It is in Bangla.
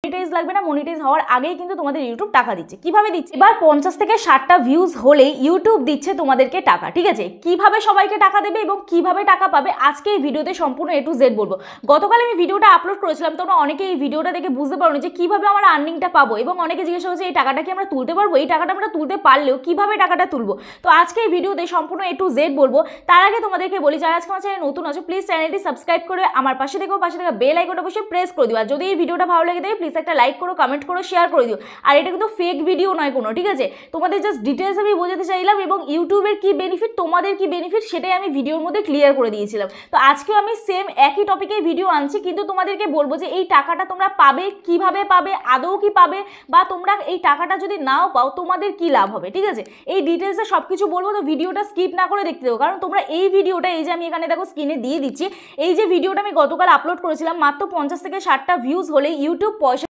মনিটাইজ লাগবে না, মনিটাইজ হওয়ার আগেই কিন্তু তোমাদের ইউটিউব টাকা দিচ্ছে। কিভাবে দিচ্ছে? এবার 50 থেকে 60টা ভিউজ হলেই ইউটিউব দিচ্ছে তোমাদেরকে টাকা, ঠিক আছে? কিভাবে সবাইকে টাকা দেবে এবং কিভাবে টাকা পাবে আজকে এই ভিডিওতে সম্পূর্ণ A to Z বলবো। গতকাল আমি ভিডিওটা আপলোড করেছিলাম, তোমরা অনেকে এই ভিডিওটা দেখে বুঝতে পারো যে কিভাবে আমরা আর্নিংটা পাবো, এবং অনেকে জিজ্ঞাসা করছে এই টাকাটা কি আমরা তুলতে পারবো, এই টাকাটা আমরা তুলতে পারলেও কিভাবে টাকাটা তুলবো। তো আজকে এই ভিডিওতে সম্পূর্ণ A to Z বলবো। তার আগে তোমাদেরকে বলি, যারা আজকে আমার চ্যানেলে নতুন আছো প্লিজ চ্যানেলটি সাবস্ক্রাইব করে আমার পাশে থেকো, পাশে থাকা বেল আইকনটা অবশ্যই প্রেস করে দিও। আর যদি এই ভিডিওটা ভালো লাগে থাকে প্লিজ একটা লাইক করো, কমেন্ট করো, শেয়ার করে দিও। আর এটা কিন্তু ফেক ভিডিও নয় কোনো, ঠিক আছে? তোমাদের জাস্ট ডিটেলস আমি বোঝাতে চাইলাম, এবং ইউটিউবের কি বেনিফিট, তোমাদের কি বেনিফিট সেটাই আমি ভিডিওর মধ্যে ক্লিয়ার করে দিয়েছিলাম। তো আজকেও আমি সেম একই টপিকে ভিডিও আনছি, কিন্তু তোমাদেরকে বলবো যে এই টাকাটা তোমরা পাবে কিভাবে পাবে, আদৌ কি পাবে, বা তোমরা এই টাকাটা যদি নাও পাও তোমাদের কি লাভ হবে, ঠিক আছে? এই ডিটেলসে সব কিছু বলবো, তো ভিডিওটা স্কিপ না করে দেখতে দেবো। কারণ তোমরা এই ভিডিওটা, এই যে আমি এখানে দেখো স্ক্রিনে দিয়ে দিচ্ছি, এই যে ভিডিওটা আমি গতকাল আপলোড করেছিলাম, মাত্র 50 থেকে 60টা ভিউজ হলে ইউটিউব পয়সা